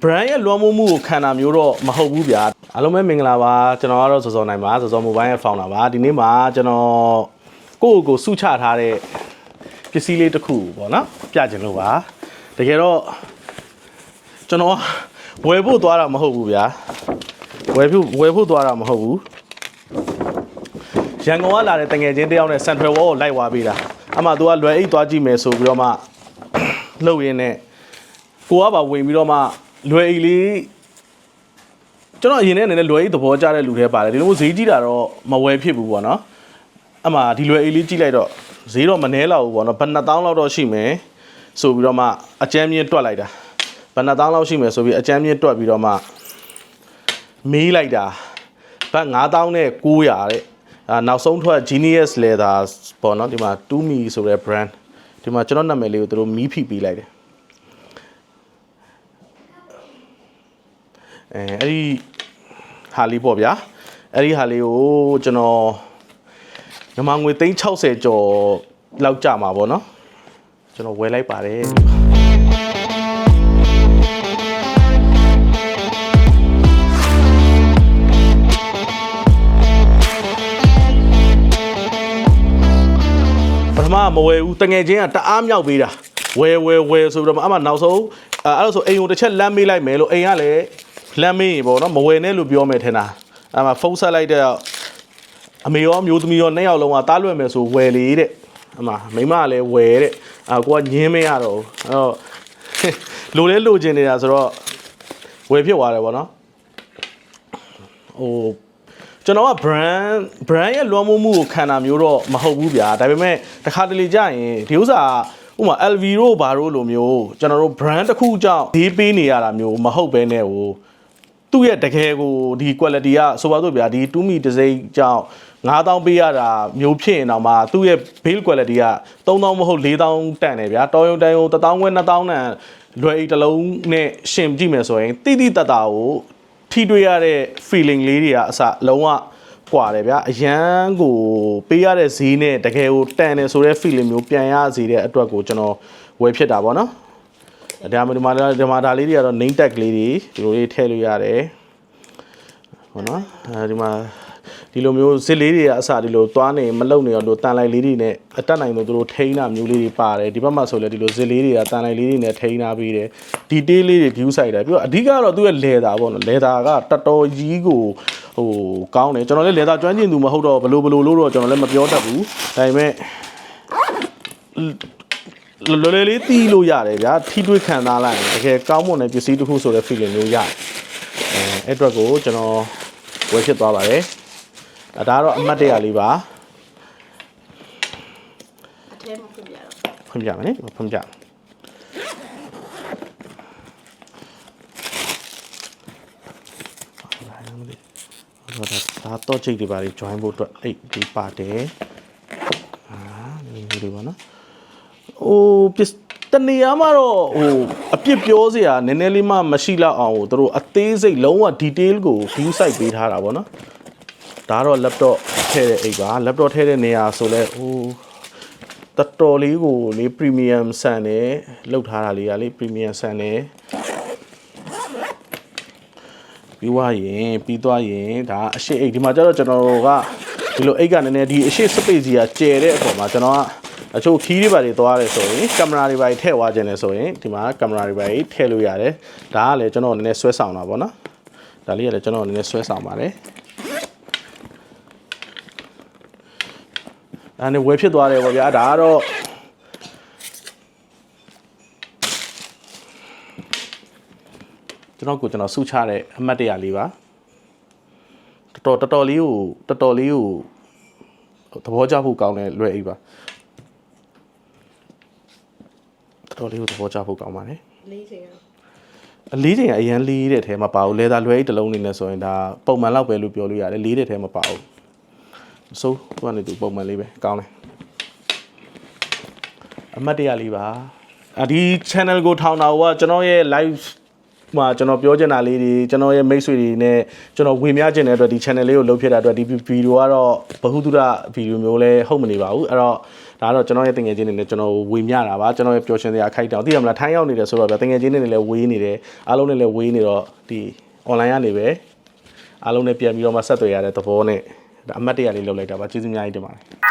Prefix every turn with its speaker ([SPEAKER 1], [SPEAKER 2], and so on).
[SPEAKER 1] brand ရဲ့လွှမ်းမိုးမှုကိုခံတာမျိုးတော့မဟုတ်ဘူးဗျာအားလုံးပဲမင်္ဂလာပါကျွန်တော်ကတော့စောစောနိုင်ပါစောစော mobile ရဲ့ founder ပါဒီနေ့မှာကျွန်တော်ကိုစုချထားတဲ့ပစ္စည်းလေးတစ်ခုပေါ့နော်ပြချင်လို့ပါတကယ်တော့ကျွန်တော်ဝယ်ဖို့သွားတာမဟုတ်ဘူးဗျာဝယ်ဖို့သွားတာမဟုတ်ဘူးရန်ကုန်ကလာတဲ့တငယ်ချင်းတယောက်နဲ့ Central Wall ကိုလိုက်သွားပေးတာအမှသူကလွယ်အိတ်သွားကြည့်မယ်ဆိုပြီးတော့မှလှုပ်ရင်းနဲ့ကိုကပါဝင်ပြီးတော့မှလွယ်အိတ်လေးကျွန်တော်အရင်နဲ့လည်းလွယ်အိတ်သဘောကျတဲ့လူတွေပါတယ်ဒီလိုမျိုးဈေးကြီးတာတော့မဝယ်ဖြစ်ဘူးပေါ့နော်အမှဒီလွယ်အိတ်လေးကြည့်လိုက်တော့ဈေးတော့မနှဲလောက်ဘူးပေါ့နော်ဘယ်2000လောက်တော့ရှိမယ်ဆိုပြီးတော့မှအကျမ်းမြင့်တွက်လိုက်တာဘယ်2000လောက်ရှိမယ်ဆိုပြီးအကျမ်းမြင့်တွက်ပြီးတော့မှမေးလိုက်တာဘတ်9000နဲ့900တဲ့နောက်ဆုံးထွက် Genius Leather ပေါ့နော်ဒီမှာ 2me ဆိုတဲ့ brand ဒီမှာကျွန်တော်နာမည်လေးကိုသူတို့မီးဖိပေးလိုက်တယ်အဲ့ဒီဟာလေးပေါ့ဗျာအဲ့ဒီဟာလေးကိုကျွန်တော်မြန်မာငွေ360ကျော်လောက်ကြမှာပေါ့နော်ကျွန်တော်ဝယ်လိုက်ပါတယ်မဝယ်ဘူးတငယ်ချင်းကတအားမြောက်ပေးတာဝယ်ဆိုပြီးတော့အမှနောက်ဆုံးအဲ့လိုဆိုအိမ်ကိုတစ်ချက်လမ်းမေးလိုက်မယ်လို့အိမ်ကလည်းလမ်းမေးရင်ပေါ့နော်မဝယ်နဲ့လို့ပြောမယ်ထင်တာအဲ့မှာဖုန်းဆက်လိုက်တဲ့အမေရောမျိုးသမီးရောနှစ်ယောက်လုံးကတားလွယ်မယ်ဆိုဝယ်လေတဲ့အမှမိမကလည်းဝယ်တဲ့ကိုကညင်းမရတော့ဘူးအဲ့တော့လိုချင်နေတာဆိုတော့ဝယ်ဖြစ်သွားတယ်ပေါ့နော်ဟိုကျွန်တော်က brand ရဲ့လွှမ်းမိုးမှုကိုခံတာမျိုးတော့မဟုတ်ဘူးဗျာဒါပေမဲ့တစ်ခါတလေကြာရင်ဒီဥစ္စာဥပမာ LV တို့ဘာတို့လိုမျိုးကျွန်တော်တို့ brand တစ်ခုကြောင့်ဈေးပေးနေရတာမျိုးမဟုတ်ဘဲနဲ့ဟိုသူ့ရဲ့တကယ်ကိုဒီ quality ကဆိုပါတော့ဗျာဒီ 2me တစ်စိမ့်ကြောင့်9000ပေးရတာမျိုးဖြစ်ရင်တော့မှသူ့ရဲ့ build quality က3000မဟုတ်4000တန်တယ်ဗျာတော်ရုံတန်ရုံ1000ခွဲ2000တန်လွယ်အိတ်တစ်လုံးနဲ့ရှင်ကြည့်မယ်ဆိုရင်တိတိတတ်တာကိုထိတွေ့ရတဲ့ feeling လေးတွေကအစလုံးဝကွာတယ်ဗျာအရန်ကိုပေးရတဲ့ဈေးနဲ့တကယ်ကိုတန်တယ်ဆိုတဲ့ feeling မျိုးပြန်ရစေတဲ့အတွက်ကိုကျွန်တော်ဝယ်ဖြစ်တာပေါ့နော်ဒါမှဒီမှာဒါလေးတွေကတော့ name tag လေးတွေဒီလိုလေးထည့်လို့ရတယ်ဟုတ်နော်ဒီမှာဒီလိုမျိုးဇစ်လေးတွေကအစဒီလိုသွားနေမလုံနေတော့လို့တန်လိုက်လေးတွေနဲ့အတက်နိုင်လို့သူတို့ထိန်းတာမျိုးလေးတွေပါတယ်ဒီဘက်မှာဆိုလဲဒီလိုဇစ်လေးတွေကတန်လိုက်လေးတွေနဲ့ထိန်းထားပြီးတယ် detail လေးတွေ view site တယ်ပြီးတော့အဓိကတော့သူ့ရဲ့ leather ပေါ့နော် leather ကတော်တော်ကြီးကိုဟိုကောင်းတယ်ကျွန်တော်လည်း leather ကျွမ်းကျင်သူမဟုတ်တော့ဘလို့လို့တော့ကျွန်တော်လည်းမပြောတတ်ဘူးဒါပေမဲ့လွယ်လေးတီးလို့ရတယ်ဗျာထိတွေ့ခံစားလိုက်ရင်တကယ်ကောင်းမွန်တဲ့ပစ္စည်းတစ်ခုဆိုတဲ့ feeling မျိုးရတယ်အဲ့အတွက်ကိုကျွန်တော်ဝယ်ဖြစ်သွားပါတယ်ဒါကတော့အမှတ်တရလေးပါ
[SPEAKER 2] အထဲမှာဖွင့်ပြတော့
[SPEAKER 1] ဖွင့်ပြမယ်နိဖွင့်ပြဒါတော့ချိန်တွေပါလေး join ဖို့အတွက်အဲ့ဒီပါတယ်ဒီလိုပါနော်ဟိုတနေရာမှာတော့ဟိုအပြစ်ပြောစရာနည်းနည်းလေးမှမရှိတော့အောင်ဟိုတို့အသေးစိတ်လုံးဝ detail ကို view site ပေးထားတာပေါ့နော်ဒါတော့ laptop ထည့်တဲ့အိတ်ပါ laptop ထည့်တဲ့နေရာဆိုလဲဟိုတော်တော်လေးကိုလေ premium ဆန်တယ်လောက်ထားတာလေးကလေ premium ဆန်တယ်ပြီးသွားရင်ဒါအရှိအိတ်ဒီမှာကျတော့ကျွန်တော်ကဒီလိုအိတ်ကနည်းနည်းဒီအရှိ space ကြီးကကျယ်တဲ့အပေါ်မှာကျွန်တော်ကအချို့ခီးတွေပါတွေသွားရတယ်ဆိုရင်ကင်မရာတွေပါထည့်သွားခြင်းလဲဆိုရင်ဒီမှာကင်မရာတွေပါထည့်လို့ရတယ်ဒါကလည်းကျွန်တော်နည်းနည်းဆွဲဆောင်တာပေါ့နော်ဒါလေးကလည်းကျွန်တော်နည်းနည်းဆွဲဆောင်ပါတယ်ဒါနဲ့ဝယ်ဖြစ်သွားတယ်ပေါ့ဗျာဒါကတော့ကျွန်တော်စုချတဲ့အမှတ်တရလေးပါတော်တော်လေးကိုသဘောကျဖို့ကောင်းတယ်လွယ်အိပ်ပါတော်လေးကိုသဘောကျဖို့ကောင်းပါတယ်
[SPEAKER 2] လေးချိန်
[SPEAKER 1] အလေးချိန်ကအရင်လေးတဲ့ထဲမှာပါဘူးလေသာလွယ်အိပ်တစ်လုံးနေနဲ့ဆိုရင်ဒါပုံမှန်လောက်ပဲလို့ပြောလို့ရတယ်လေးတဲ့ထဲမှာပါဘူးဆိုသူကနေသူပုံမှန်လေးပဲကောင်းတယ်အမှတ်တရလေးပါဒီ channel ကိုထောင်တာကကျွန်တော်ရဲ့ live မှာကျွန်တော်ပြောချင်တာလေးတွေကျွန်တော်ရဲ့မိတ်ဆွေတွေနဲ့ကျွန်တော်ဝင်မြချင်တဲ့အတွက်ဒီ channel လေးကိုလုပ်ဖြစ်တာအတွက်ဒီဗီဒီယိုကတော့ဘဟုတုတဗီဒီယိုမျိုးလဲဟုတ်မနေပါဘူးအဲ့တော့ဒါကတော့ကျွန်တော်ရဲ့တငယ်ချင်းတွေနဲ့ကျွန်တော်ဝေမျှတာပါကျွန်တော်ရဲ့ပျော်ရွှင်စရာအခိုက်အတန့်သိရမလားထိုင်းရောက်နေတယ်ဆိုတော့ဗျာတငယ်ချင်းတွေနဲ့လည်းဝေးနေတယ်အားလုံးနဲ့လည်းဝေးနေတော့ဒီ online ကနေပဲအားလုံးနဲ့ပြန်ပြီးတော့မှဆက်သွယ်ရတဲ့သဘောနဲ့ဒါအမှတ်တရလေးလုပ်လိုက်တာပါကျေးဇူးအများကြီးတင်ပါတယ်